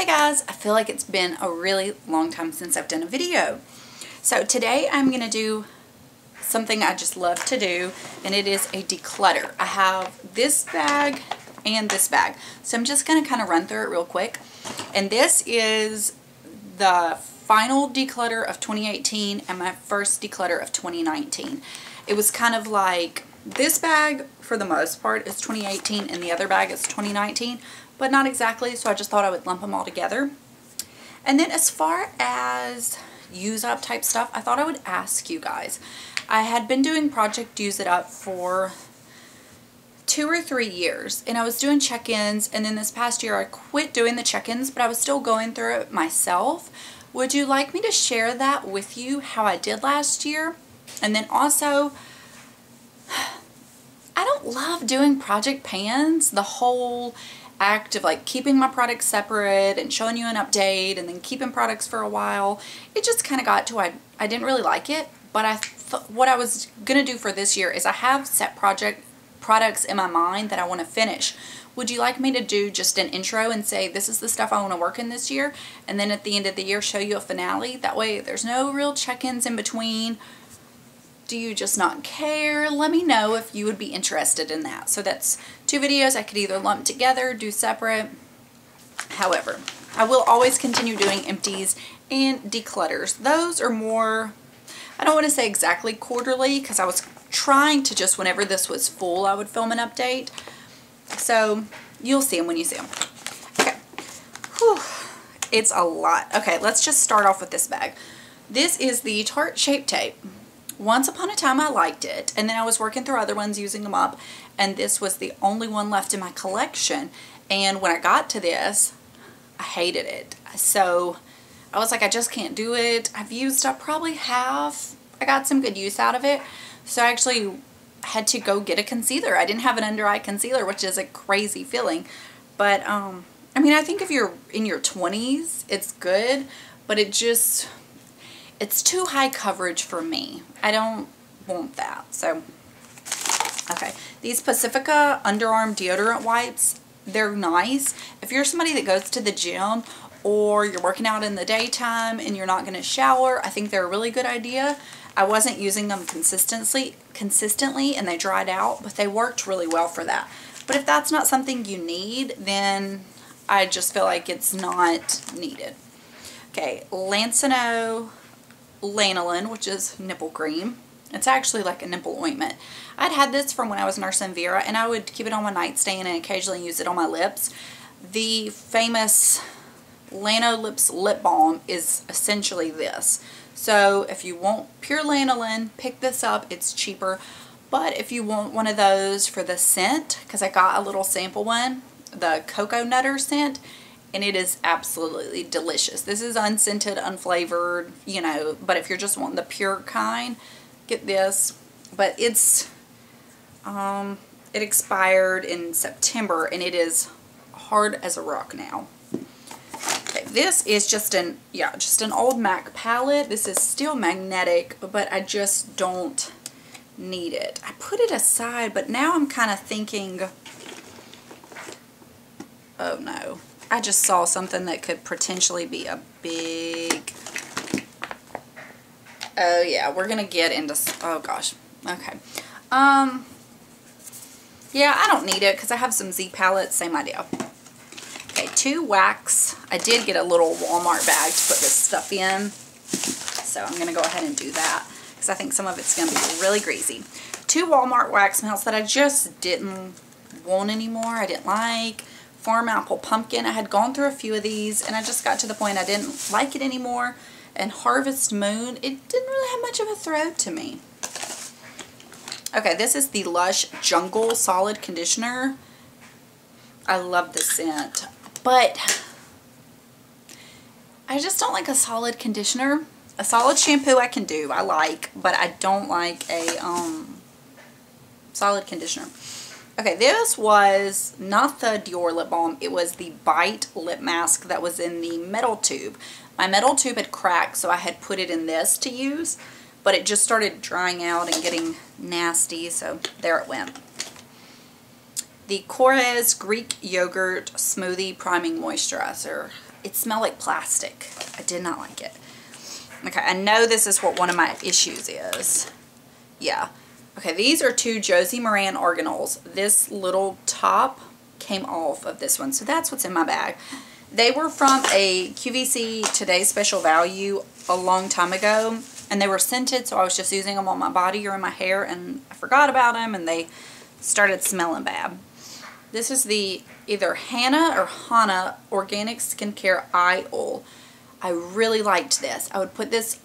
Hey guys, I feel like it's been a really long time since I've done a video. So today I'm going to do something I just love to do, and it is a declutter. I have this bag and this bag. So I'm just going to kind of run through it real quick. And this is the final declutter of 2018 and my first declutter of 2019. It was kind of like this bag, for the most part, is 2018 and the other bag is 2019. But not exactly, so I just thought I would lump them all together. And then as far as use up type stuff, I thought I would ask you guys. I had been doing Project Use It Up for 2 or 3 years, and I was doing check-ins, and then this past year I quit doing the check-ins, but I was still going through it myself. Would you like me to share that with you, how I did last year? And then also, I don't love doing project pans, the whole act of like keeping my products separate and showing you an update and then keeping products for a while. It just kind of got to I didn't really like it, but what I was gonna do for this year is I have set products in my mind that I want to finish. Would you like me to do just an intro and say this is the stuff I want to work in this year, and then at the end of the year show you a finale? That way there's no real check-ins in between. Do you just not care? Let me know if you would be interested in that. So that's 2 videos I could either lump together, do separate. However, I will always continue doing empties and declutters. Those are more, I don't want to say exactly quarterly, because I was trying to just whenever this was full I would film an update. So you'll see them when you see them. Okay. Whew. It's a lot. Okay, let's just start off with this bag. This is the Tarte Shape Tape. Once upon a time I liked it, and then I was working through other ones, using them up, and this was the only one left in my collection. And when I got to this, I hated it. So I was like, I just can't do it. I've used up probably half. I got some good use out of it. So I actually had to go get a concealer. I didn't have an under eye concealer, which is a crazy feeling. But I mean, I think if you're in your 20s, it's good, but it's too high coverage for me. I don't want that. So, okay. These Pacifica underarm deodorant wipes, they're nice. If you're somebody that goes to the gym or you're working out in the daytime and you're not going to shower, I think they're a really good idea. I wasn't using them consistently and they dried out, but they worked really well for that. But if that's not something you need, then I just feel like it's not needed. Okay, Lancino Lanolin, which is nipple cream. It's actually like a nipple ointment. I'd had this from when I was nursing Vera, and I would keep it on my nightstand and occasionally use it on my lips. The famous Lano Lips lip balm is essentially this. So if you want pure lanolin, pick this up. It's cheaper. But if you want one of those for the scent, because I got a little sample one, the Cocoa Nutter scent, and it is absolutely delicious. This is unscented, unflavored, you know, but if you're just wanting the pure kind, get this. But it's, it expired in September, and it is hard as a rock now. Okay, this is just an old MAC palette. This is still magnetic, but I just don't need it. I put it aside, but now I'm kind of thinking, oh no. I just saw something that could potentially be a big, oh yeah, we're going to get into, oh gosh, okay. Yeah, I don't need it because I have some Z palettes, same idea. Okay, 2 wax. I did get a little Walmart bag to put this stuff in, so I'm going to go ahead and do that because I think some of it's going to be really greasy. 2 Walmart wax melts that I just didn't want anymore, I didn't like. Farm Apple Pumpkin. I had gone through a few of these and I just got to the point I didn't like it anymore. And Harvest Moon, it didn't really have much of a throw to me. Okay, this is the Lush Jungle Solid Conditioner. I love this scent, but I just don't like a solid conditioner. A solid shampoo I can do, I like, but I don't like a solid conditioner. Okay, this was not the Dior lip balm. It was the Bite lip mask that was in the metal tube. My metal tube had cracked, so I had put it in this to use, but it just started drying out and getting nasty, so there it went. the Corez Greek Yogurt Smoothie Priming Moisturizer. It smelled like plastic. I did not like it. Okay, I know this is what one of my issues is. Yeah. Okay, these are 2 Josie Maran Organals. This little top came off of this one, so that's what's in my bag. They were from a QVC Today's Special Value a long time ago, and they were scented, so I was just using them on my body or in my hair, and I forgot about them, and they started smelling bad. This is the either Hannah or Hana Organic Skincare Eye Oil. I really liked this. I would put this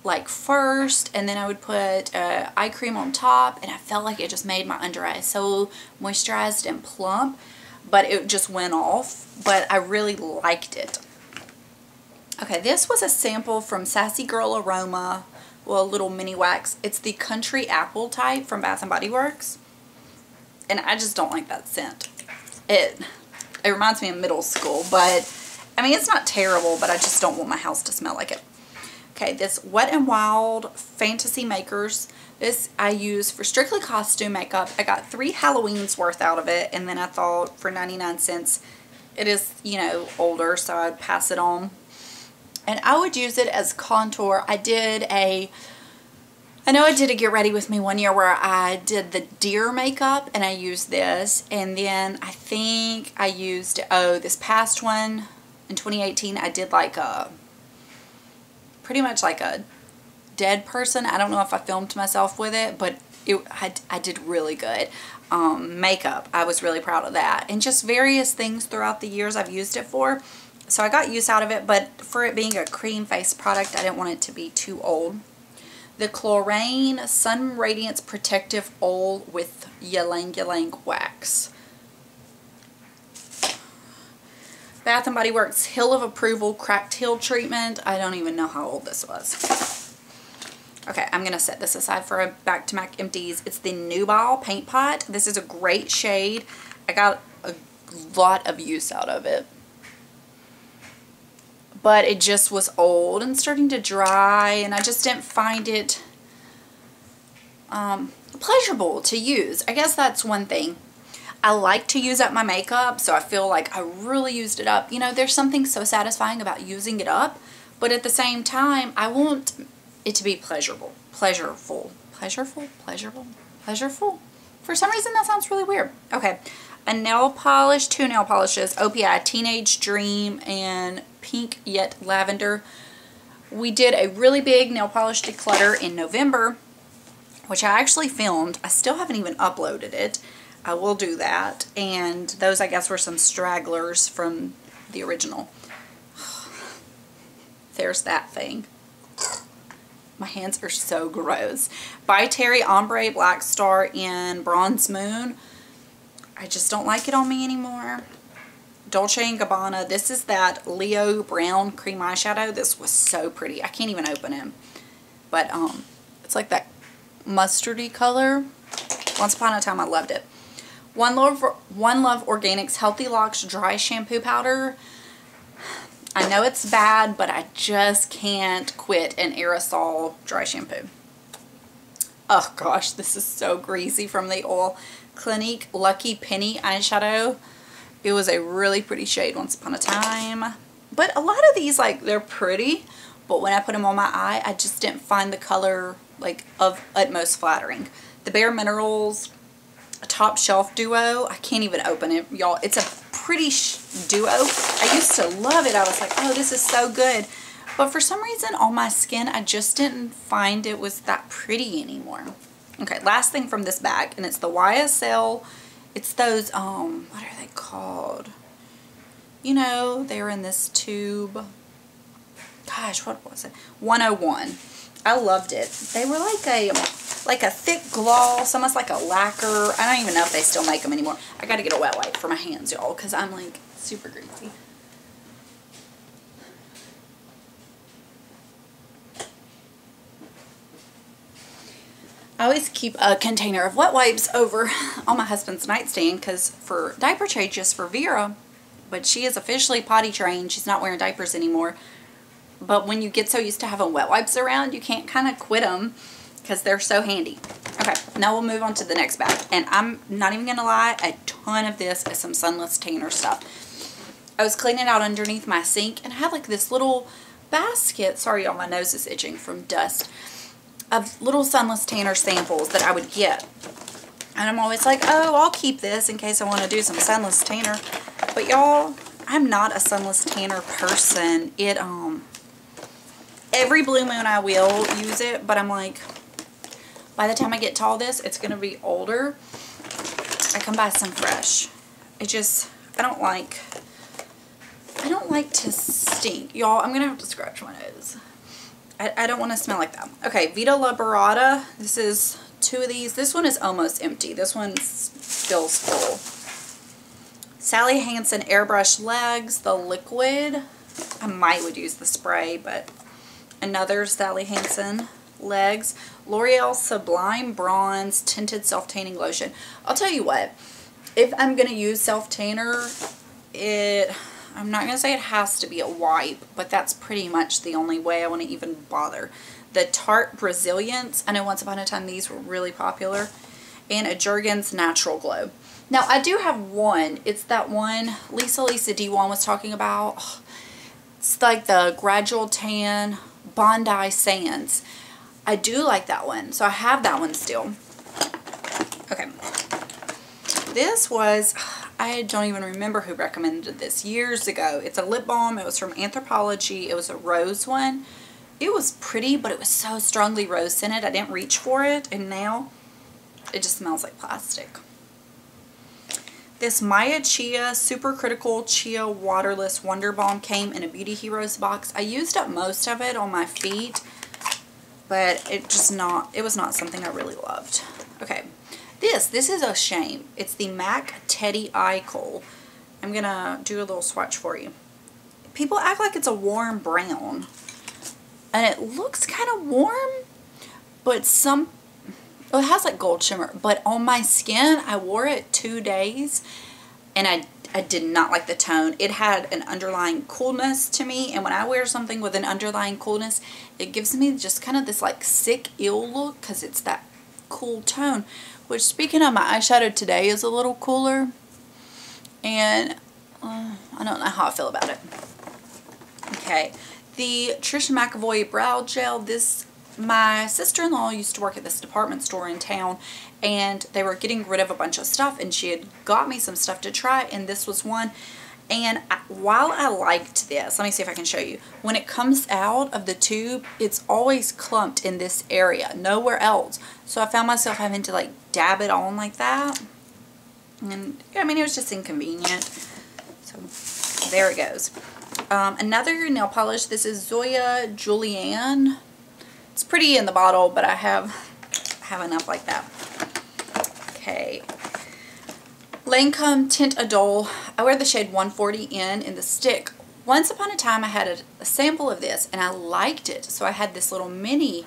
like first, and then I would put eye cream on top, and I felt like it just made my under eyes so moisturized and plump, but it just went off. But I really liked it. Okay, this was a sample from Sassy Girl Aroma, well, a little mini wax. It's the Country Apple type from Bath & Body Works, and I just don't like that scent. It reminds me of middle school, but I mean, it's not terrible, but I just don't want my house to smell like it. Okay, this Wet n Wild Fantasy Makers. This I use for strictly costume makeup. I got 3 Halloweens worth out of it, and then I thought for 99 cents, it is, you know, older, so I'd pass it on. And I would use it as contour. I know I did a Get Ready With Me one year where I did the deer makeup, and I used this. And then I think I used, this past one in 2018, I did like a, pretty much like a dead person. I don't know if I filmed myself with it, but I did really good makeup. I was really proud of that. And just various things throughout the years I've used it for. So I got use out of it, but for it being a cream face product, I didn't want it to be too old. The Chlorane Sun Radiance Protective Oil with Ylang Ylang Wax. Bath & Body Works Hill of Approval Cracked Heel Treatment. I don't even know how old this was. Okay, I'm going to set this aside for a Back to Mac Empties. It's the Nubile Paint Pot. This is a great shade. I got a lot of use out of it, but it just was old and starting to dry, and I just didn't find it pleasurable to use. I guess that's one thing. I like to use up my makeup, so I feel like I really used it up. You know, there's something so satisfying about using it up, but at the same time, I want it to be pleasurable. Pleasureful. For some reason, that sounds really weird. Okay, a nail polish, 2 nail polishes, OPI Teenage Dream and Pink Yet Lavender. We did a really big nail polish declutter in November, which I actually filmed. I still haven't even uploaded it. I will do that. And those, I guess, were some stragglers from the original. There's that thing. My hands are so gross. By Terry Ombre Black Star in Bronze Moon. I just don't like it on me anymore. Dolce & Gabbana. This is that Leo Brown Cream Eyeshadow. This was so pretty. I can't even open it. But it's like that mustardy color. Once upon a time, I loved it. One Love Organics Healthy Locks Dry Shampoo Powder. I know it's bad, but I just can't quit an aerosol dry shampoo. Oh gosh, this is so greasy from the oil. Clinique Lucky Penny eyeshadow. It was a really pretty shade once upon a time. But a lot of these, like, they're pretty, but when I put them on my eye, I just didn't find the color, like, of utmost flattering. The Bare Minerals Top Shelf Duo. I can't even open it, y'all. It's a pretty duo. I used to love it. I was like, oh, this is so good. But for some reason on my skin, I just didn't find it was that pretty anymore. Okay, last thing from this bag, and it's the YSL. It's those, what are they called? You know, they're in this tube. Gosh, what was it? 101. I loved it. They were like a thick gloss, almost like a lacquer. I don't even know if they still make them anymore. I gotta get a wet wipe for my hands, y'all, because I'm like super greasy. I always keep a container of wet wipes over on my husband's nightstand because for diaper changes for Vera, but she is officially potty trained. She's not wearing diapers anymore. But when you get so used to having wet wipes around, you can't kind of quit them. because they're so handy. Okay, now we'll move on to the next bag. And I'm not even going to lie, a ton of this is some Sunless Tanner stuff. I was cleaning out underneath my sink and I had like this little basket, sorry y'all, my nose is itching from dust, of little Sunless Tanner samples that I would get. And I'm always like, oh, I'll keep this in case I want to do some Sunless Tanner. But y'all, I'm not a Sunless Tanner person. Every blue moon I will use it, but I'm like, by the time I get to all this, it's going to be older. I come buy some fresh. I don't like to stink. Y'all, I'm going to have to scratch my nose. I don't want to smell like that. Okay, Vita La Barata. This is 2 of these. This one is almost empty. This one feels full. Sally Hansen Airbrush Legs, the liquid. I would use the spray, but another Sally Hansen legs. L'Oreal Sublime Bronze Tinted Self-Tanning Lotion. I'll tell you what, if I'm going to use self-tanner, I'm not going to say it has to be a wipe, but that's pretty much the only way I want to even bother. The Tarte Brazilians, I know once upon a time these were really popular, and a Jergens Natural Glow. Now, I do have one. It's that one Lisa D1 was talking about. It's like the Gradual Tan Bondi Sands. I do like that one, so I have that one still. Okay. This was, I don't even remember who recommended this years ago. It's a lip balm. It was from Anthropologie. It was a rose one. It was pretty, but it was so strongly rose scented. I didn't reach for it, and now it just smells like plastic. This Maya Chia Super Critical Chia Waterless Wonder Balm came in a Beauty Heroes box. I used up most of it on my feet, but it was not something I really loved. Okay, this is a shame. It's the MAC Teddy Eye Kohl. I'm gonna do a little swatch for you. People act like it's a warm brown, and it looks kind of warm, but it has like gold shimmer, but on my skin, I wore it 2 days, and I did not like the tone. It had an underlying coolness to me, and when I wear something with an underlying coolness, it gives me just kind of this like sick, ill look, because it's that cool tone. Which, speaking of, my eyeshadow today is a little cooler, and I don't know how I feel about it. Okay, the Trisha McAvoy Brow Gel. My sister-in-law used to work at this department store in town, and they were getting rid of a bunch of stuff, and she had got me some stuff to try, and this was one. And while I liked this, let me see if I can show you. When it comes out of the tube, it's always clumped in this area, nowhere else. So I found myself having to like dab it on like that. And I mean, it was just inconvenient. So there it goes. Another nail polish. This is Zoya Julianne. It's pretty in the bottle, but I have enough like that. Okay. Lancome Tint Adole. I wear the shade 140N in the stick. Once upon a time I had a sample of this and I liked it, so I had this little mini.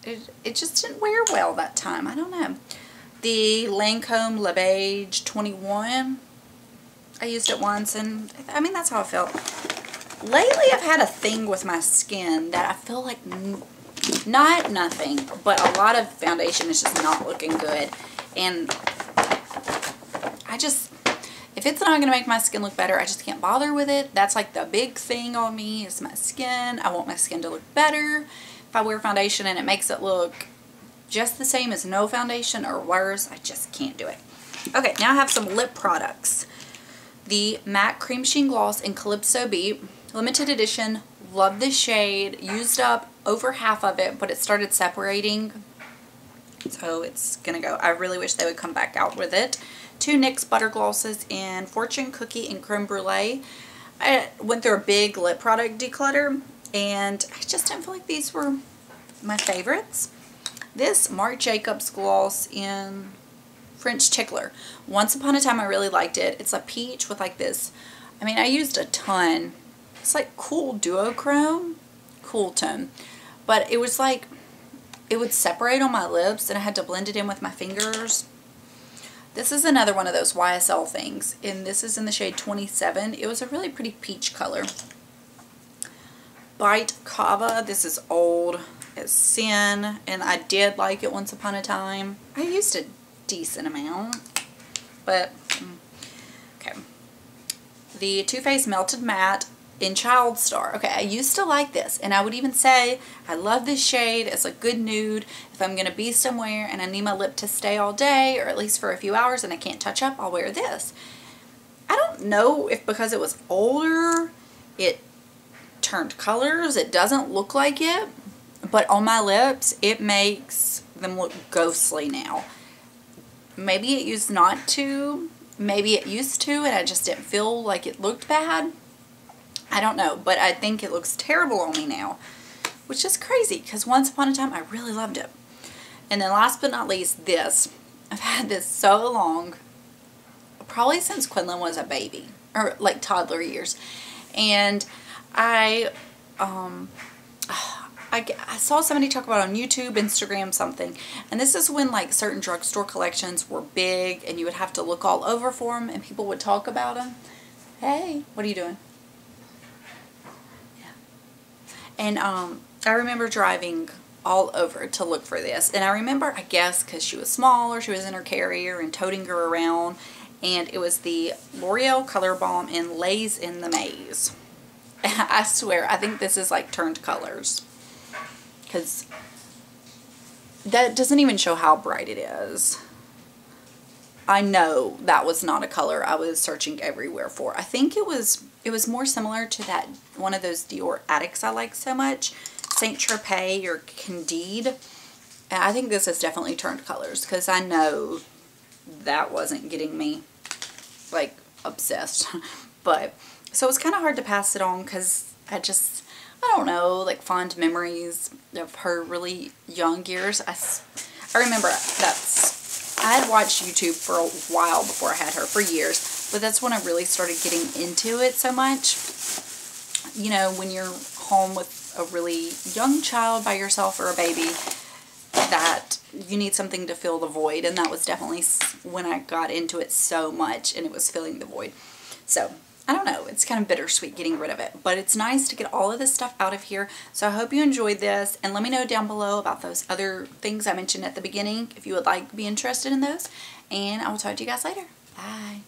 It just didn't wear well that time. I don't know. The Lancome Le Beige 21. I used it once, and I mean, that's how I felt. Lately I've had a thing with my skin that I feel like not nothing, but a lot of foundation is just not looking good, and if it's not going to make my skin look better, I just can't bother with it. That's like the big thing on me is my skin. I want my skin to look better. If I wear foundation and it makes it look just the same as no foundation or worse, I just can't do it. Okay, now I have some lip products. The MAC Cream Sheen Gloss in Calypso Beat. Limited edition. Love this shade. Used up over half of it, but it started separating. So it's going to go. I really wish they would come back out with it. 2 NYX Butter Glosses in Fortune Cookie and Creme Brulee. I went through a big lip product declutter, and I just didn't feel like these were my favorites. This Marc Jacobs gloss in French Tickler. Once upon a time I really liked it. It's a peach with like this, I mean, I used a ton. It's like cool duochrome, cool tone. But it was like, it would separate on my lips and I had to blend it in with my fingers. This is another one of those YSL things, and this is in the shade 27. It was a really pretty peach color. Bite Kava. This is old. is Sin, and I did like it once upon a time. I used a decent amount, but okay. The Too Faced Melted Matte in Child Star. Okay, I used to like this, and I would even say I love this shade. It's a good nude. If I'm going to be somewhere and I need my lip to stay all day, or at least for a few hours, and I can't touch up, I'll wear this. I don't know if because it was older, it turned colors. It doesn't look like it, but on my lips, it makes them look ghostly now. Maybe it used not to. Maybe it used to, and I just didn't feel like it looked bad. I don't know, but I think it looks terrible on me now, which is crazy because once upon a time, I really loved it. And then last but not least, this. I've had this so long, probably since Quinlan was a baby, or like toddler years. And I saw somebody talk about it on YouTube, Instagram, something. And this is when like certain drugstore collections were big and you would have to look all over for them and people would talk about them. Hey, what are you doing? Yeah. And I remember driving all over to look for this. And I remember, I guess, because she was small or she was in her carrier and toting her around. And it was the L'Oreal Color Balm in Lays in the Maze. I swear, I think this is like turned colors. Because that doesn't even show how bright it is. I know that was not a color I was searching everywhere for. I think it was more similar to that one of those Dior Addicts I like so much. Saint Tropez or Candide. And I think this has definitely turned colors because I know that wasn't getting me like obsessed. But so it's kind of hard to pass it on because I don't know, like fond memories of her really young years. I remember I had watched YouTube for a while before I had her, for years, but that's when I really started getting into it so much. You know, when you're home with a really young child by yourself or a baby, that you need something to fill the void, and that was definitely when I got into it so much, and it was filling the void. So I don't know, it's kind of bittersweet getting rid of it, but it's nice to get all of this stuff out of here. So I hope you enjoyed this, and let me know down below about those other things I mentioned at the beginning if you would like to be interested in those, and I will talk to you guys later. Bye.